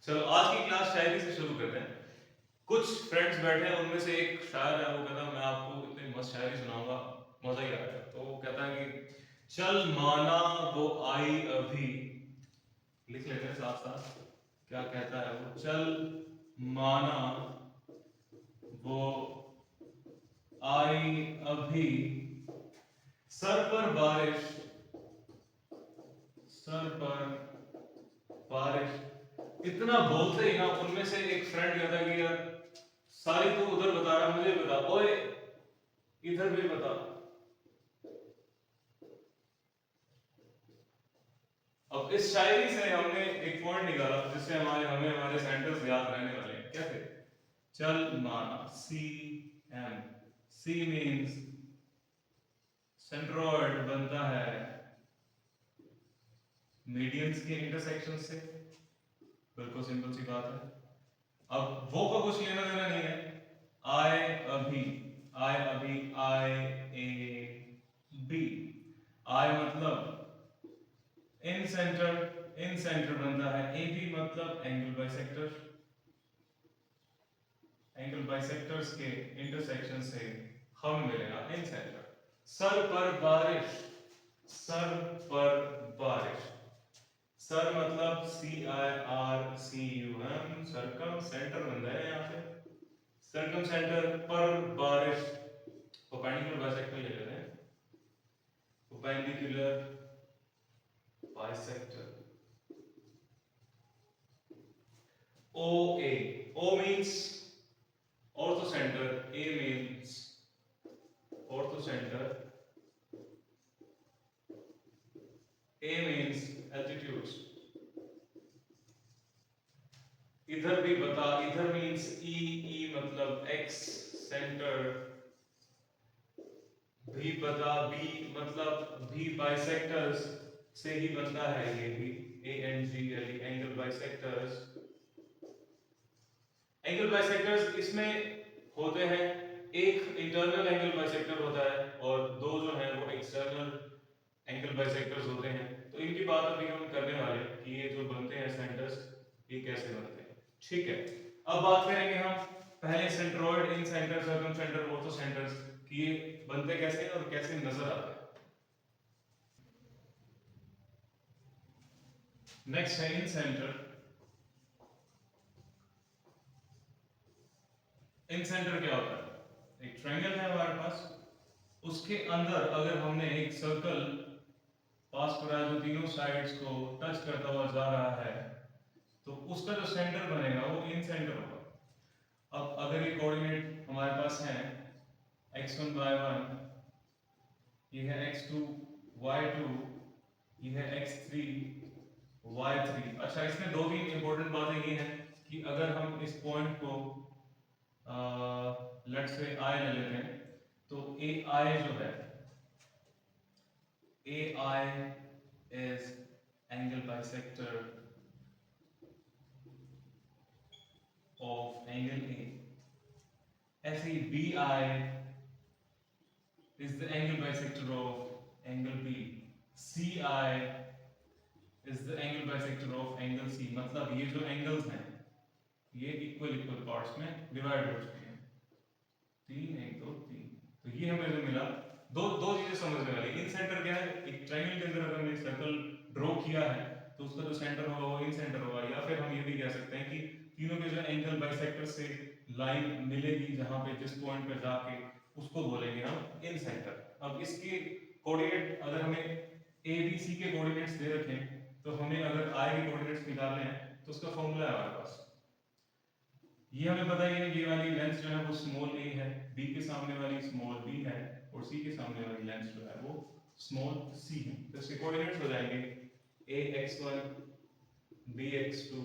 चलो आज की क्लास शायरी से शुरू करते हैं। कुछ फ्रेंड्स बैठे हैं, उनमें से एक शायर है, वो कहता है मैं आपको इतनी मस्त शायरी सुनाऊंगा, मजा ही आएगा। तो वो कहता है कि चल माना वो आई अभी, लिख लेते हैं साथ साथ क्या कहता है वो। चल माना वो आई अभी, सर पर बारिश, सर पर बारिश। इतना बोलते ही ना उनमें से एक फ्रेंड कहता है कि यार सारी तू उधर बता रहा, मुझे बता, ओए इधर भी बता। अब इस शायरी से हमने एक पॉइंट निकाला जिससे हमें हमारे सेंटेंस याद रहने वाले हैं। क्या थे? चल माना, C M, C means centroid बनता है मीडियंस के इंटरसेक्शन से। बिल्कुल सिंपल सी बात है। अब वो का कुछ लेना देना नहीं है। आई अभी, आई अभी, आई ए बी, आई मतलब इन सेंटर, इन सेंटर बनता है। ए बी मतलब एंगल बाइसेक्टर, एंगल बाइसेक्टर्स के इंटरसेक्शन से हमें मिलेगा इन सेंटर। सर पर बारिश, सर पर बारिश, सर मतलब C I R C U M, circumcentre बन रहा है यहाँ पे। सरकम सेंटर पर बारिश, परपेंडिकुलर बाइसेक्टर ले लेते हैं, perpendicular bisector. O A, O means ortho center, A means ortho center, A means altitudes। इधर भी बता, इधर मीन्स E, E मतलब X सेंटर, भी बता, B मतलब B बाइसेक्टर्स से ही बनता है ये भी, ANGLE angle bisectors. Angle bisectors इसमें होते हैं, एक इंटरनल एंगल बाइसेक्टर होता है और दो जो है वो एक्सटर्नल एंगल बाइसेक्टर्स होते हैं। तो इनकी बात अभी हम करने वाले हैं कि ये जो बनते हैं सेंटर्स, ये कैसे बनते हैं। ठीक है, अब बात करेंगे हम पहले centroid, incentre, circumcentre, orthocentres कि ये बनते कैसे हैं और कैसे नजर आते हैं। नेक्स्ट है इन सेंटर। इन सेंटर क्या होता है? एक ट्रायंगल है हमारे पास, उसके अंदर अगर हमने एक सर्कल पास करा जो तीनों साइड्स को टच करता हुआ जा रहा है, तो उसका जो सेंटर बनेगा वो इन सेंटर होगा। अब अगर ये कोऑर्डिनेट हमारे पास है x1 y1, ये है x2 y2, ये है x3 y3। अच्छा, इसमें दो तीन इंपॉर्टेंट बातें ये हैं कि अगर हम इस पॉइंट को लेट्स से I ले लेते हैं, तो AI जो है, AI is angle bisector of angle A। ऐसे ही BI is the angle bisector of angle B। CI is the angle bisector of angle C। मतलब ये जो एंगल्स हैं ये इक्वल इक्वल पार्ट्स में डिवाइड हो चुके हैं, तीन, एक दो तीन। तो ये हमें जो मिला, दो दो चीजें समझने वाली। इन सेंटर क्या है? एक ट्रायंगल के अंदर अगर हमने सर्कल ड्रॉ किया है तो उसका जो सेंटर होगा वो इन सेंटर होगा। या फिर हम ये भी कह सकते हैं कि तीनों के जो एंगल बाइसेक्टर से लाइन मिलेगी जहां पे जिस पॉइंट पे जाके, उसको बोलेंगे हम इन सेंटर। अब इसके कोऑर्डिनेट अगर हमें ए बी सी के कोऑर्डिनेट्स दे रखें, तो हमें अगर आई के कोऑर्डिनेट्स निकालने हैं तो उसका फॉर्मूला है हमारे पास। ये हमें पता है ये वाली लेंथ जो है वो स्मॉल a है, b के सामने वाली स्मॉल b है और c के सामने वाली लेंथ जो है वो स्मॉल c है। तो इसके कोऑर्डिनेट्स हो जाएंगे ax1 bx2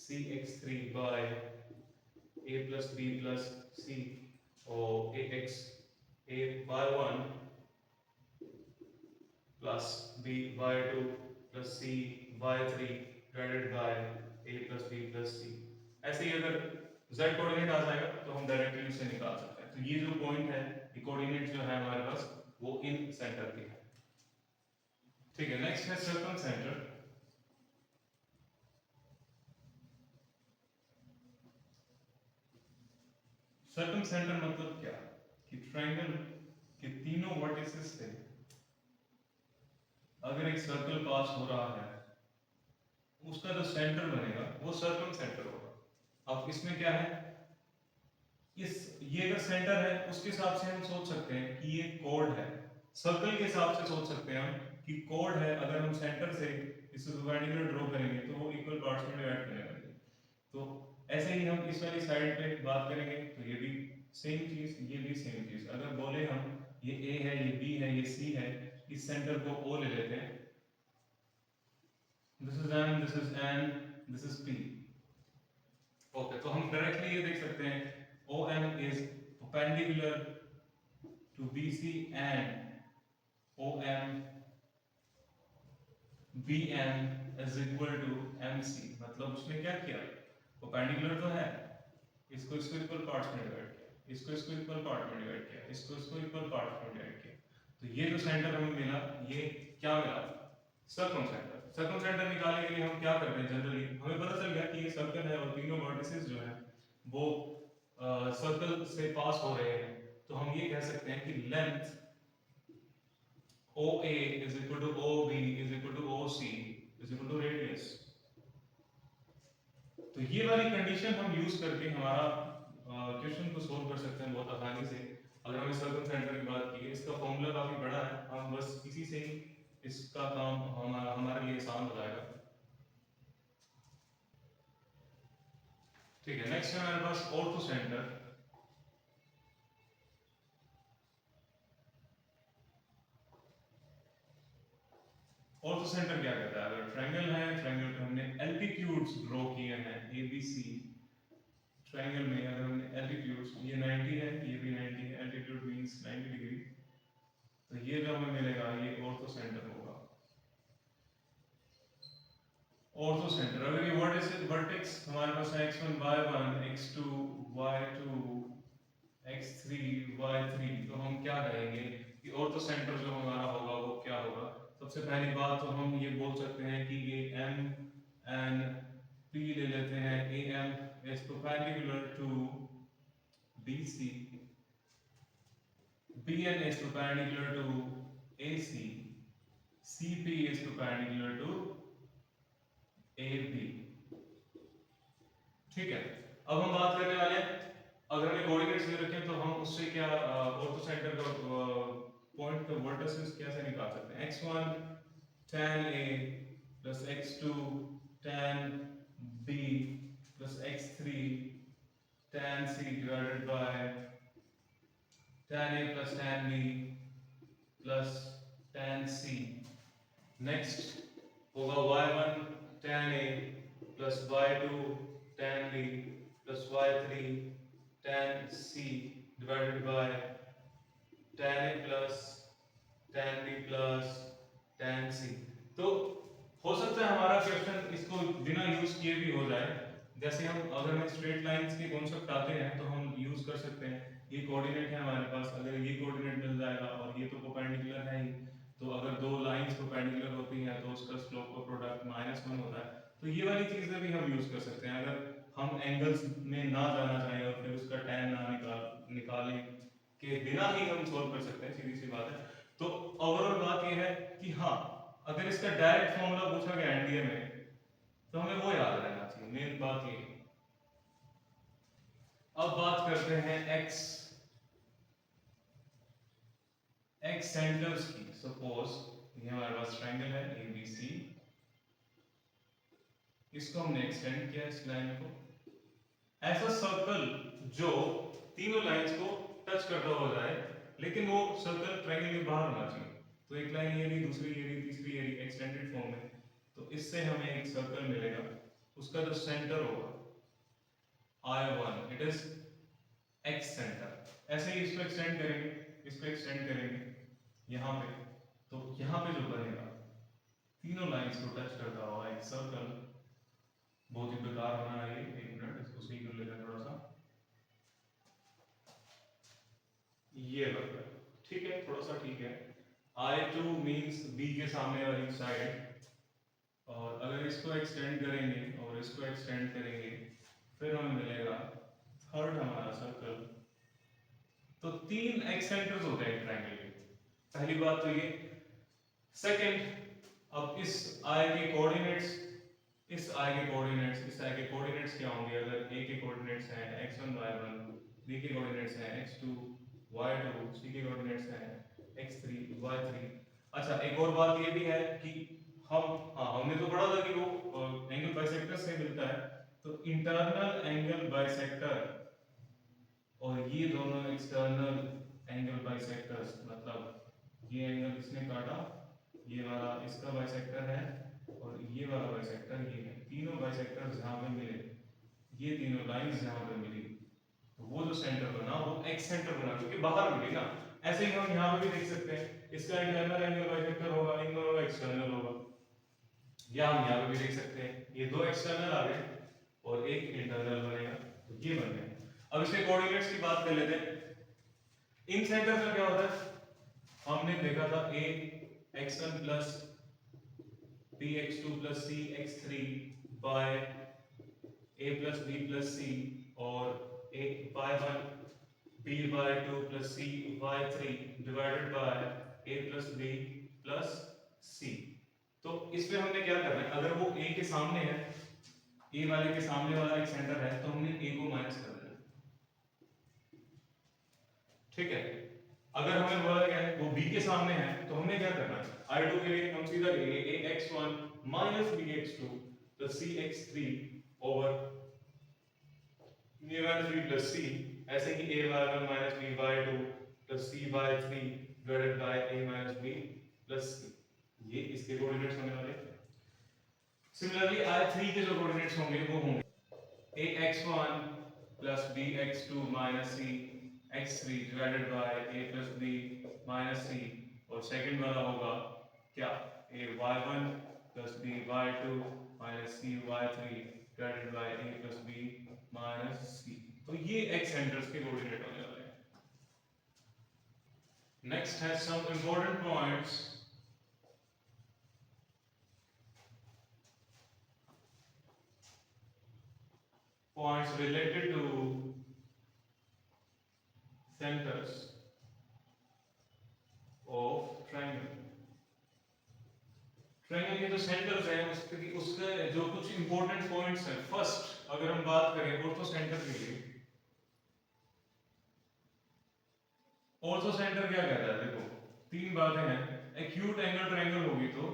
cx3 by a plus b plus c, और ax ay1 plus by2 plus c y3 divided by a plus b plus c। ऐसे ही अगर z कोऑर्डिनेट आ जाएगा तो हम डायरेक्टली उसे निकाल सकते हैं। तो ये जो पॉइंट है, ये कोऑर्डिनेट जो है हमारे पास वो इन सेंटर के है। ठीक है, नेक्स्ट है सर्कम सेंटर। सर्कम सेंटर मतलब क्या कि ट्रायंगल के तीनों वर्टिसेस से अगर एक सर्कल पास हो रहा है, उसका जो सेंटर बनेगा वो सर्कम सेंटर होगा। अब इसमें क्या है, इस ये अगर सेंटर है उसके हिसाब से हम सोच सकते हैं कि ये कोड है। सर्कल के हिसाब से सोच सकते हैं हम कि कोड है, अगर हम सेंटर से इस परपेंडिकुलर ड्रॉ करेंगे तो वो इक्वल पार्ट्स में डिवाइड करने वाले हैं। तो ऐसे ही हम इस वाली साइड पे बात करेंगे तो ये भी सेम चीज, ये भी सेम चीज। अगर बोले हम ये ए है, ये बी है, ये सी है, इस सेंटर को ओ ले लेते हैं, this is M, this is N, this is P. Okay, तो हम डायरेक्टली ये देख सकते हैं OM is perpendicular to BC and OM BM is equal to MC। मतलब उसने क्या किया, परपेंडिकुलर तो है, इसको इसको इक्वल पार्ट्स में डिवाइड किया, इसको इसको इक्वल पार्ट में डिवाइड किया, इसको इसको इक्वल पार्ट्स में डिवाइड किया। तो ये जो सेंटर हमें मिला, ये क्या मिला, सर्कम सेंटर। सर्कम सेंटर निकालने के लिए हम क्या करते हैं, जनरली हमें पता चल गया कि ये सर्कल है और तीनों वर्टिसेस जो है वो सर्कल से पास हो रहे हैं, तो हम ये कह सकते हैं कि length OA is equal to OB is equal to OC is equal to radius। तो ये वाली कंडीशन हम यूज करके हमारा क्वेश्चन को सोल्व कर सकते हैं बहुत आसानी से। अगर हमें सर्कल सेंटर की बात की है, इसका फॉर्मूला काफी बड़ा है, हम बस इसी से ही इसका काम हमारे लिए आसान हो जाएगा। ठीक है, नेक्स्ट है हमारे पास ऑर्थो सेंटर। ऑर्थो सेंटर क्या कहता है, अगर ट्रायंगल है, ट्रायंगल पे हमने एल्टीट्यूड्स ड्रॉ किए हैं ABC, ट्रायंगल में अगर हमने एल्टीट्यूड्स, ये 90 है, ये भी 90 है, एल्टीट्यूड मींस 90 डिग्री, तो ये जो हमें मिलेगा ये ऑर्थो सेंटर होगा। ऑर्थो सेंटर, अगर ये वर्टेक्स हमारे पास है x1 y1 x2 y2 x3 y3, तो हम क्या कहेंगे कि ऑर्थो सेंटर जो हमारा होगा वो क्या होगा। सबसे पहली बात तो हम ये बोल सकते हैं कि ये M N P ले लेते हैं, AM is perpendicular to BC, BN is perpendicular to AC, CP is perpendicular to AB। ठीक है, अब हम बात करने वाले हैं, अगर हमें कोऑर्डिनेट्स दे रखे हैं तो हम उससे क्या ऑर्थो सेंटर का पॉइंट का वर्टिसेस कैसे निकाल सकते हैं। x1 tan A plus x2 tan B plus x3 tan C divided by tan A plus tan B plus tan C। Next होगा y1 tan A plus y2 tan B plus y3 tan C divided by tan A plus tan B plus tan C। तो हो सकता है हमारा question इसको बिना use किए भी हो जाए। जैसे हम अगर हम स्ट्रेट लाइंस के कॉन्सेप्ट आते हैं तो हम यूज कर सकते हैं, ये कोऑर्डिनेट है हमारे पास, अगर ये कोऑर्डिनेट मिल जाएगा और ये तो परपेंडिकुलर है ही, तो अगर दो लाइंस परपेंडिकुलर होती हैं तो उसका स्लोप का प्रोडक्ट -1 होता है। तो ये वाली चीजें भी हम यूज कर सकते हैं, अगर हम एंगल्स में ना जाना चाहें और फिर उसका tan ना निकालें के बिना ही हम सोल्व कर सकते हैं, सीधी सी बात है। तो ओवरऑल बात ये है कि हाँ, अगर इसका डायरेक्ट फॉर्मूला पूछा गया एनडीए में तो हमें वो याद रहना चाहिए, मेन बात ये। अब बात करते हैं एक्स सेंटर्स की। सपोज ये हमारे पास ट्रायंगल है ABC, इसको हमने एक्सटेंड किया इस लाइन को, ऐसा सर्कल जो तीनों लाइंस को टच करता हो जाए, लेकिन वो सर्कल ट्रायंगल के बाहर होना चाहिए। तो एक लाइन ये रही, दूसरी ये रही, तीसरी ये रही, एक्सटेंडेड फॉर्म में, तो इससे हमें एक सर्कल मिलेगा, उसका जो सेंटर होगा I1, it is x centre. ऐसे ही इसको एक्सटेंड करेंगे, इसको एक्सटेंड करेंगे यहाँ पे, तो यहाँ पे जो बनेगा तीनों लाइंस को टच करता हुआ एक सर्कल, बहुत ही बेकार बना है ये, एक मिनट इसको सही कर लेते हैं थोड़ा सा, ये बन गया, ठीक है, थोड़ा सा ठीक है। I2 मींस B के सामने वाली साइड, और अगर इसको एक्सटेंड करेंगे और इसको एक्सटेंड करेंगे, फिर हमें मिलेगा थर्ड हमारा सर्कल तो 3 एक्सेंटर्स होते हैं ट्रायंगल के। पहली बात तो ये। सेकंड, अब इस आई के कोऑर्डिनेट्स, इस आई के कोऑर्डिनेट्स, इस आई के कोऑर्डिनेट्स क्या होंगे? अगर ए के कोऑर्डिनेट्स हैं x1 y1, बी के कोऑर्डिनेट्स हैं x2 y2, सी के कोऑर्डिनेट्स हैं x3 y3। अच्छा, एक और बात ये भी है कि हमने तो पढ़ा था कि वो एंगल बाइसेक्टर से मिलता है, तो इंटरनल एंगल बाइसेक्टर और ये दोनों एक्सटर्नल एंगल बाइसेक्टर्स, मतलब ये एंगल इसने काटा, ये वाला इसका बाइसेक्टर है और ये वाला बाइसेक्टर ये है, तीनों बाइसेक्टर्स जहाँ पे मिले, ये तीनों लाइंस जहाँ पे मिली, तो वो जो सेंटर बना वो एक्स सेंटर बना, क्योंकि बाहर मिली ना। ऐसे ही हम यहाँ पे भी देख सकते हैं, इसका इंटरनल एंगल बाइसेक्टर होगा, इन दोनों का एक्सटर्नल होगा, या हम यहाँ पे भी देख सकते हैं, ये दो एक्सटर्नल आ गए और एक इंटरनल बनेगा, तो ये बन गया। अब इसके कोऑर्डिनेट्स की बात कर लेते हैं। इन सेंटर का क्या होता है? हमने देखा था a x1 plus b x2 plus c x3 by a plus b plus c और a y1 b by 2 plus c y3 divided by a plus b plus c। तो इसमें हमने क्या करना है? अगर वो a के सामने है, a वाले के सामने वाला एक सेंटर है, तो हमने a को माइनस कर देना, ठीक है। अगर हमें बोला गया है वो b के सामने है, तो हमने क्या करना है? I2 के लिए हम सीधा लिखेंगे ax1 minus bx2 plus cx3 over a1 plus c, ऐसे ही a1 minus b2 plus c/3 divided by a minus b plus c। ये इसके कोऑर्डिनेट्स होने वाले। सिमिलरली I3 के जो कोऑर्डिनेट्स होंगे वो होंगे ax1 plus bx2 minus c x3 divided by a plus b minus c, और सेकंड वाला होगा क्या? a y1 plus b y2 minus c y3 divided by a plus b minus c। तो ये x सेंटर्स के coordinate होने वाले हैं। नेक्स्ट है some important points related to centers of triangle। Triangle के जो सेंटर्स हैं उसके जो कुछ इंपॉर्टेंट पॉइंट्स हैं। फर्स्ट, अगर हम बात करें ऑर्थो सेंटर के लिए, ऑर्थो सेंटर क्या कहता है? देखो, तीन बातें हैं। एक्यूट एंगल ट्रायंगल होगी तो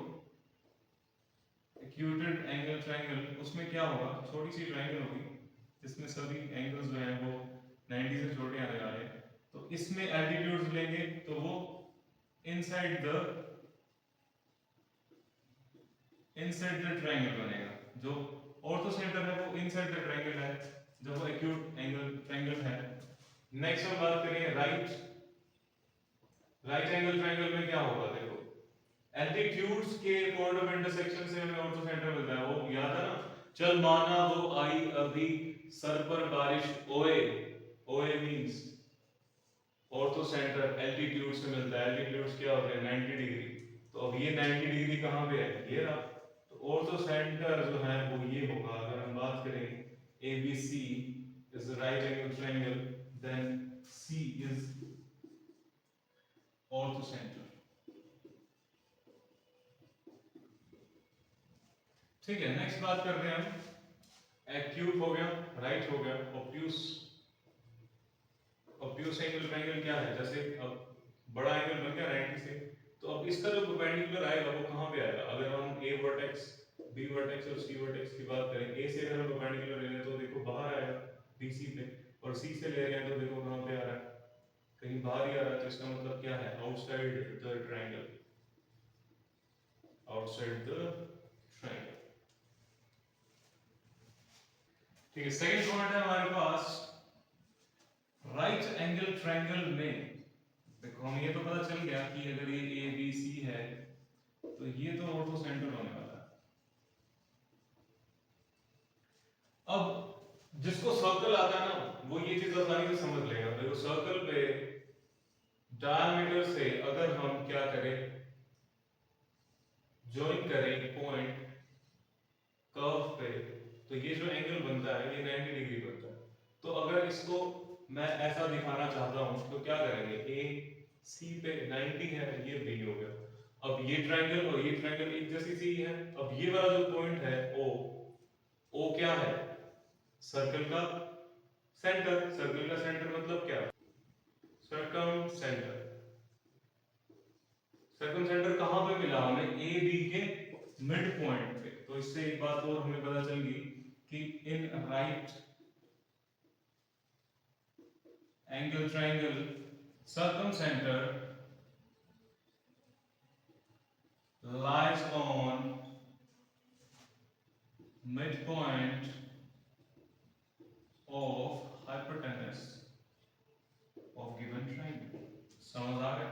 एक्यूटेड एंगल ट्रायंगल, उसमें क्या होगा? छोटी सी ट्रायंगल होगी जिसमें सभी एंगल्स जो हैं वो 90 से छोटे आने वाले हैं, तो इसमें एल्टीट्यूड्स लेंगे तो वो इनसाइड द ट्रायंगल बनेगा। जो ऑर्थो सेंटर है वो इनसाइड द ट्रायंगल है, जो वो एक्यूट एंगल ट्रायंगल है। नेक्स्ट हम बात करें राइट एंगल ट्रायंगल में क्या होगा? देखो, एल्टीट्यूड्स के पॉइंट ऑफ इंटरसेक्शन से हमें ऑर्थो सेंटर मिलता है, वो याद है ना? चल माना वो आई अभी सर पर बारिश ओए मींस ऑर्थो सेंटर एल्टीट्यूड से मिलता है। एल्टीट्यूड्स क्या होते हैं? 90 डिग्री। तो अब ये 90 डिग्री कहां पे है? ये रहा। तो ऑर्थो सेंटर जो है वो ये होगा। अगर हम बात करें ABC is right angle triangle, then C is orthocentre, ठीक है। नेक्स्ट बात करते हैं हम, एक्यूट हो गया, राइट हो गया, ऑब्ट्यूस एंगल ट्रायंगल क्या है? जैसे अब बड़ा एंगल बन गया 90 से, तो अब इसका जो परपेंडिकुलर आएगा वो कहां पे आएगा? अगर हम A वर्टेक्स, B वर्टेक्स और C वर्टेक्स की बात करें, A से अगर हम परपेंडिकुलर ले रहे हैं तो देखो बाहर आएगा BC पे, और C से ले रहे हैं तो देखो कहां पे आ रहा है? कहीं बाहर ही आ रहा है। तो इसका मतलब क्या है? Outside the triangle, outside the triangle, ठीक है। सेकंड पॉइंट है हमारे पास राइट एंगल ट्रायंगल में। देखो, हमें ये तो पता चल गया कि अगर ये ए बी सी है तो ये तो ऑर्थो सेंटर होने वाला है। अब जिसको सर्कल आता है ना वो ये चीज आसानी से समझ लेगा। देखो, सर्कल पे डायमीटर से अगर हम क्या करें, ज्वाइन करें पॉइंट कर्व पे, तो ये जो एंगल बनता है ये 90 डिग्री बनता है। तो अगर इसको मैं ऐसा दिखाना चाहता हूं तो क्या करेंगे, ए सी पे 90 है, ये बी हो गया। अब ये ट्रायंगल और ये ट्रायंगल एक जैसी सी है। अब ये वाला जो पॉइंट है ओ क्या है, सर्कल का सेंटर। सर्कल का सेंटर मतलब क्या, सर्कम सेंटर। सर्कम सेंटर कहां पे मिला हमें, ए बी के मिड पॉइंट पे। तो इससे एक बात और हमें पता चल गई कि in right angle triangle circum centre lies on midpoint of hypotenuse of given triangle। समझ आ गया।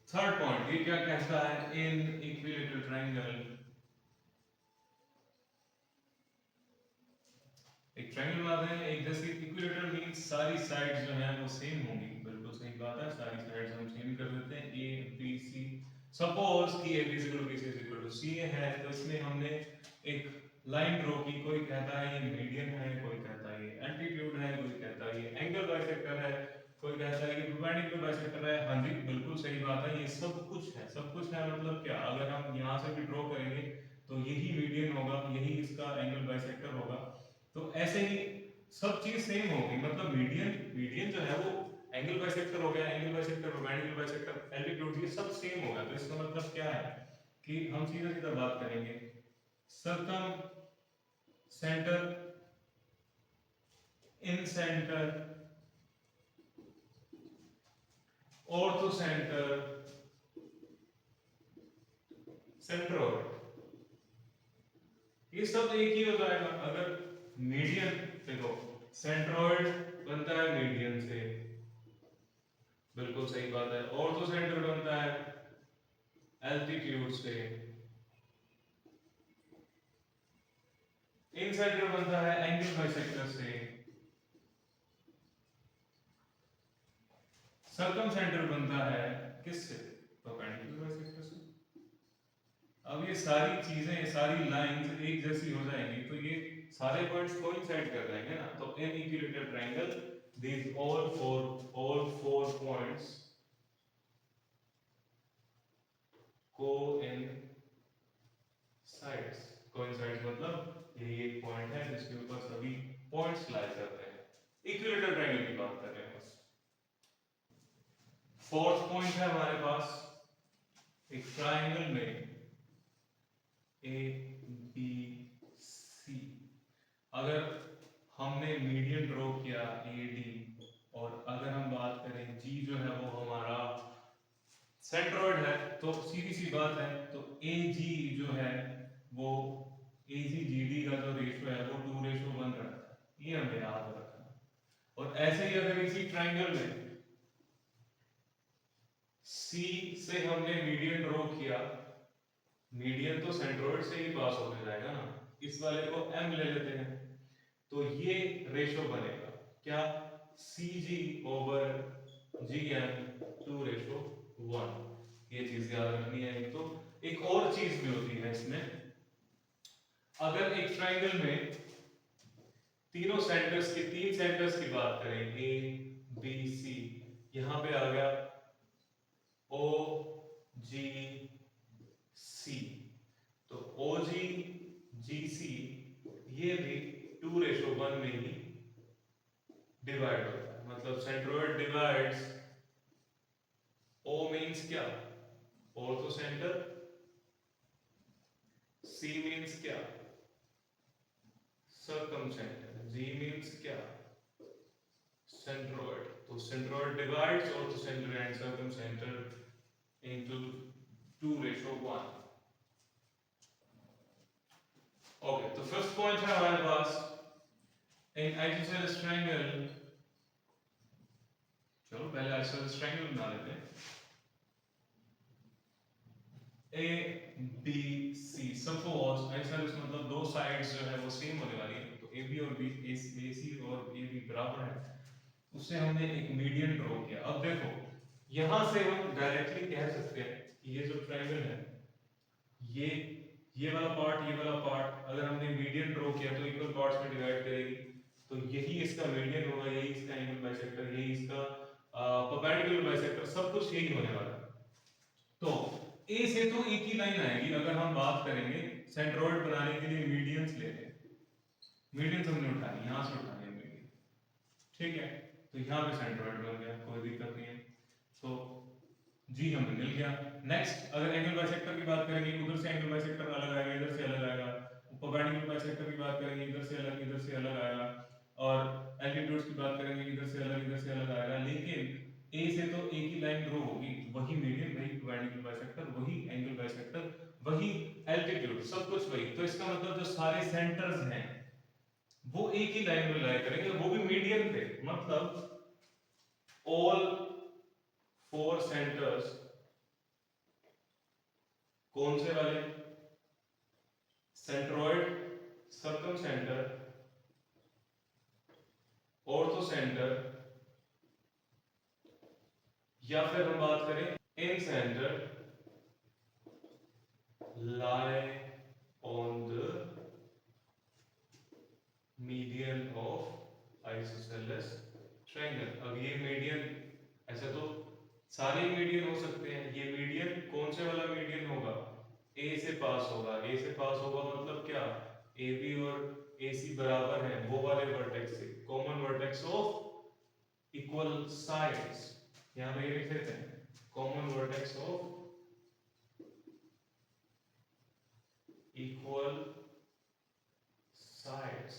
थर्ड पॉइंट ये क्या कहता है, इन इक्विलेटरल ट्रायंगल, एक ट्रायंगल बनाते हैं एक जैसी। इक्विलेटरल मींस सारी साइड्स जो हैं वो सेम होंगी, बिल्कुल सही बात है, सारी साइड्स हम सेम कर देते हैं। ए बी सी, सपोज कि A B is equal to B C is equal to C है, तो इसमें हमने एक लाइन ड्रॉ की। कोई कहता है ये मीडियन है, कोई कहता है ये एल्टीट्यूड है, कोई कहता है ये एंगल बाइसेक्टर है, कोई कहता है कि परपेंडिकुलर बाइसेक्टर है। हाँ जी बिल्कुल सही बात है, ये सब कुछ है। सब कुछ है मतलब क्या, अगर हम यहाँ से भी ड्रॉ करेंगे तो यही मीडियन होगा, यही इसका एंगल बाइसेक्टर होगा। तो ऐसे ही सब चीज सेम होगी, मतलब मीडियन मीडियन जो है वो एंगल बाइसेक्टर हो गया, angle bisector perpendicular bisector altitude, ये सब सेम होगा। तो इसका मतलब क्या है कि हम सीधा सीधा बात करेंगे, सर्कम सेंटर इन सेंटर ऑर्थो सेंटर सेंट्रोइड, ये सब एक ही हो जाएगा। अगर मीडियन देखो, सेंट्रोइड बनता है मीडियन से, बिल्कुल सही बात है। ऑर्थो सेंटर बनता है एल्टीट्यूड से, इन सेंटर बनता है एंगल बाइसेक्टर से, सर्कम सेंटर बनता है किससे, परपेंडिकुलर बाइसेक्टर से। अब ये सारी चीजें, ये सारी लाइंस एक जैसी हो जाएंगी तो ये सारे पॉइंट्स कोइंसाइड कर जाएंगे ना। तो इन equilateral triangle these all four points coincides। coincides मतलब यही एक पॉइंट है जिसके ऊपर सभी पॉइंट्स लाई करते हैं। इक्विलेटरल ट्रायंगल की बात कर रहे हैं बस। फोर्थ पॉइंट है हमारे पास, एक ट्रायंगल में ए बी सी, अगर हमने मीडियन ड्रॉ किया ए डी, और अगर हम बात करें जी जो है वो हमारा सेंट्रोइड है, तो सीधी सी बात है, तो ए जी जो है वो ए जी जी डी का जो रेशो है वो 2:1 रहता है, ये हमें याद रखना। और ऐसे ही अगर इसी ट्रायंगल में सी से हमने मीडियन ड्रॉ किया, मीडियन तो सेंट्रोइड से ही पास होने जाएगा ना, इस वाले को एम ले लेते हैं, तो ये रेशो बनेगा क्या, सी जी ओवर जी एम 2:1। ये चीज याद रखनी है। तो एक और चीज भी होती है इसमें, अगर एक ट्रायंगल में तीन सेंटर्स की बात करें, ए बी सी, यहां पे आ गया ओ जी सी, तो ओ जी जी सी ये भी 2:1 में ही डिवाइड होता है। मतलब सेंट्रोइड डिवाइड्स, ओ मींस क्या, ऑर्थो सेंटर, सी मींस क्या, सर्कम सेंटर, जी मींस क्या, सेंट्रोइड। तो centroid divides ortho centre and circum centre into 2:1। Okay, तो फर्स्ट पॉइंट है हमारे पास, इन आइसोसेलेस ट्रायंगल, चलो पहले आइसोसेलेस ट्रायंगल बना लेते हैं। A B C, suppose isosceles मतलब दो साइड्स जो है वो सेम होने वाली है, तो ए बी और बी, ए सी और ए बी बराबर है, उससे हमने एक मीडियन ड्रॉ किया। अब देखो यहां से हम डायरेक्टली कह सकते हैं कि ये जो ट्रायंगल है, ये वाला पार्ट, ये वाला पार्ट, अगर हमने मीडियन ड्रॉ किया तो इक्वल पार्ट्स में डिवाइड करेगी। तो यही इसका मीडियन होगा, यही इसका एंगल बाइसेक्टर, यही इसका परपेंडिकुलर बाइसेक्टर, सब कुछ यही होने वाला है। तो ए से तो एक ही लाइन आएगी। अगर हम बात करेंगे सेंट्रोइड बनाने के लिए मीडियंस ले लें, मीडियंस हमने उठानी, यहां से उठानी है मीडियन, ठीक है। तो यहाँ पे सेंट्रोइड बन गया, कोई दिक्कत नहीं है। तो जी हमें मिल गया। नेक्स्ट अगर एंगल बाइसेक्टर की बात करेंगे, उधर से एंगल बाइसेक्टर अलग आएगा, इधर से अलग आएगा। परपेंडिकुलर बाइसेक्टर की बात करेंगे, इधर से अलग, इधर से अलग आएगा। और एल्टीट्यूड्स की बात करेंगे, इधर से अलग, इधर से अलग आएगा। लेकिन ए से तो एक ही लाइन ड्रॉ होगी, वही मीडियन, वही परपेंडिकुलर बाइसेक्टर, वही एंगल बाइसेक्टर, वही एल्टीट्यूड, सब कुछ वही। तो इसका मतलब जो सारे सेंटर्स हैं वो एक ही लाइन में लाई करेंगे, वो भी मीडियन पे। मतलब ऑल फोर सेंटर्स कौन से वाले? Centroid, circum centre, ortho centre, या फिर हम बात करें इन centre lie on the median of isosceles triangle। अब ये मीडियन, ऐसे तो सारे मीडियन हो सकते हैं, ये मीडियन कौन से वाला मीडियन होगा? ए से पास होगा। ए से पास होगा मतलब क्या? ए बी और ए सी बराबर हैं, वो वाले वर्टेक्स से, common vertex of equal sides. यहां पे ये लिख देते हैं, common vertex of equal sides।